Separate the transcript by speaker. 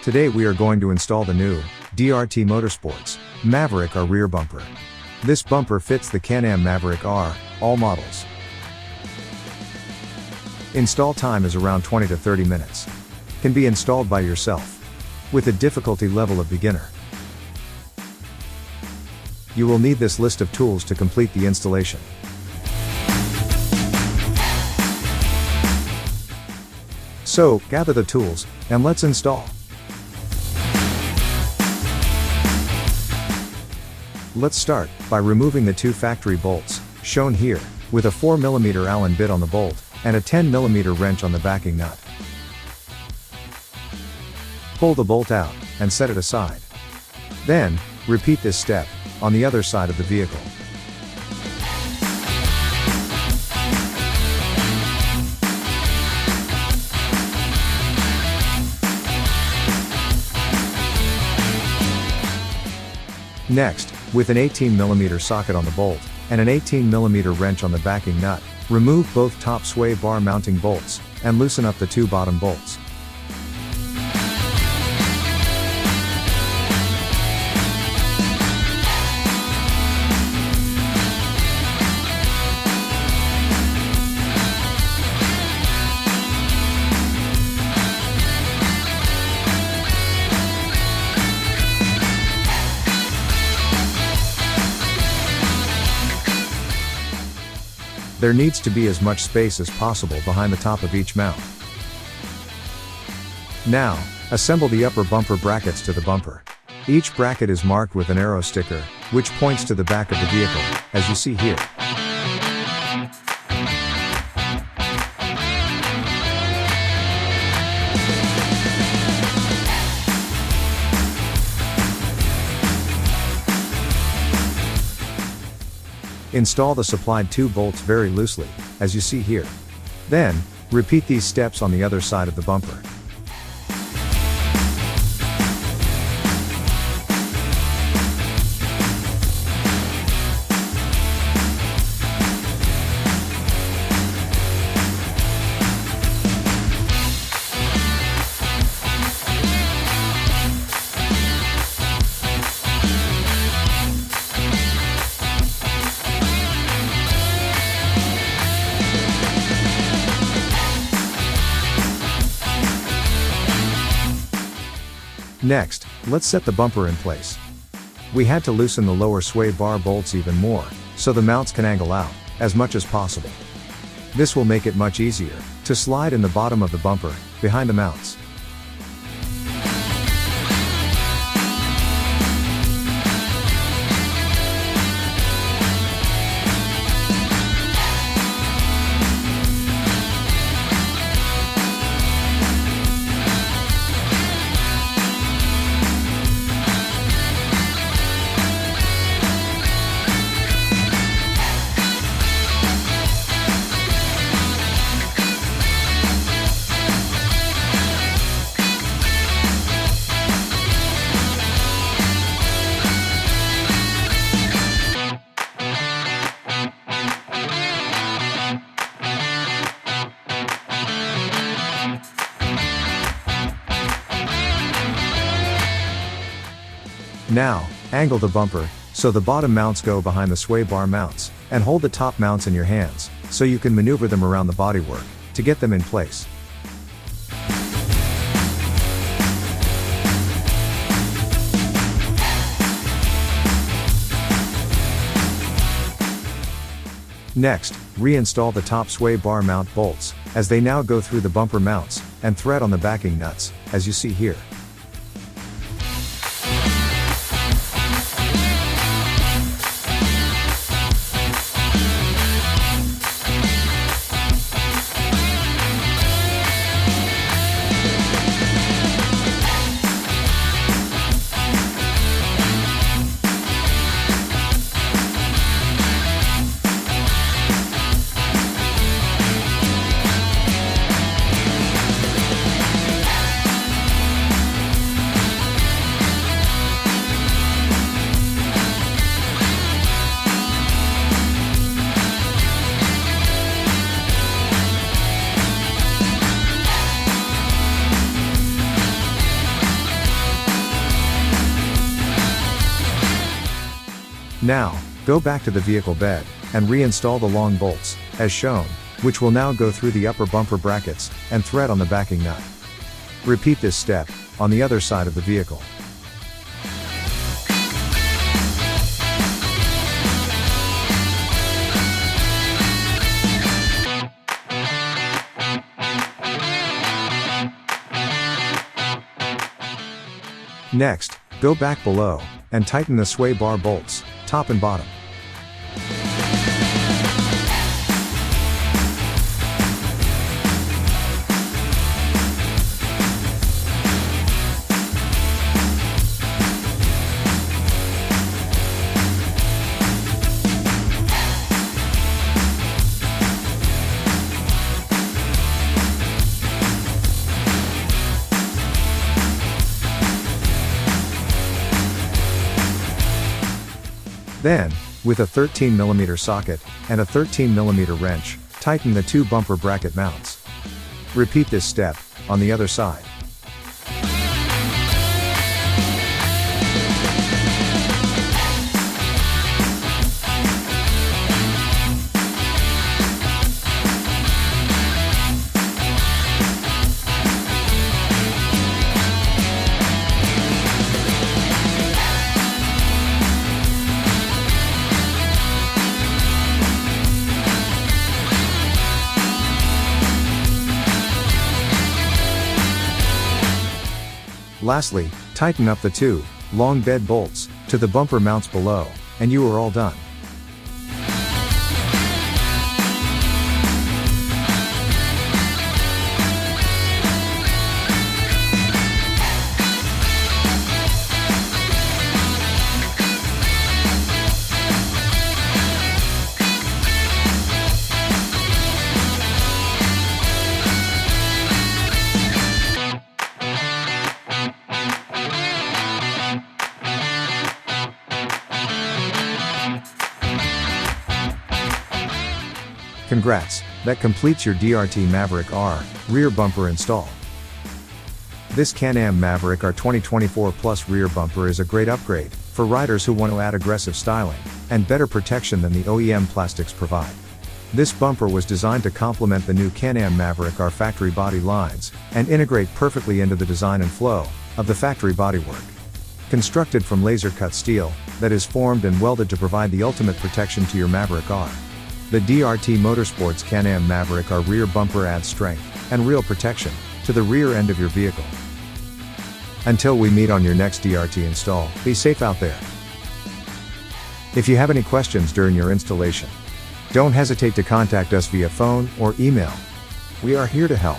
Speaker 1: Today we are going to install the new DRT Motorsports Maverick R rear bumper. This bumper fits the Can-Am Maverick R, all models. Install time is around 20 to 30 minutes. Can be installed by yourself. With a difficulty level of beginner. You will need this list of tools to complete the installation. So, gather the tools, and let's install. Let's start by removing the two factory bolts, shown here, with a 4mm Allen bit on the bolt, and a 10mm wrench on the backing nut. Pull the bolt out, and set it aside. Then, repeat this step on the other side of the vehicle. Next, with an 18mm socket on the bolt, and an 18mm wrench on the backing nut, remove both top sway bar mounting bolts, and loosen up the two bottom bolts. There needs to be as much space as possible behind the top of each mount. Now, assemble the upper bumper brackets to the bumper. Each bracket is marked with an arrow sticker, which points to the back of the vehicle, as you see here. Install the supplied two bolts very loosely, as you see here. Then, repeat these steps on the other side of the bumper. Next, let's set the bumper in place. We had to loosen the lower sway bar bolts even more, so the mounts can angle out, as much as possible. This will make it much easier to slide in the bottom of the bumper, behind the mounts. Now, angle the bumper, so the bottom mounts go behind the sway bar mounts, and hold the top mounts in your hands, so you can maneuver them around the bodywork, to get them in place. Next, reinstall the top sway bar mount bolts, as they now go through the bumper mounts, and thread on the backing nuts, as you see here. Now, go back to the vehicle bed, and reinstall the long bolts, as shown, which will now go through the upper bumper brackets, and thread on the backing nut. Repeat this step, on the other side of the vehicle. Next, go back below, and tighten the sway bar bolts, top and bottom. Then, with a 13mm socket, and a 13mm wrench, tighten the two bumper bracket mounts. Repeat this step, on the other side. Lastly, tighten up the two long bed bolts to the bumper mounts below, and you are all done. Congrats, that completes your DRT Maverick R rear bumper install. This Can-Am Maverick R 2024 Plus rear bumper is a great upgrade for riders who want to add aggressive styling and better protection than the OEM plastics provide. This bumper was designed to complement the new Can-Am Maverick R factory body lines and integrate perfectly into the design and flow of the factory bodywork. Constructed from laser-cut steel that is formed and welded to provide the ultimate protection to your Maverick R. The DRT Motorsports Can-Am Maverick R rear bumper adds strength and real protection to the rear end of your vehicle. Until we meet on your next DRT install, be safe out there. If you have any questions during your installation, don't hesitate to contact us via phone or email. We are here to help.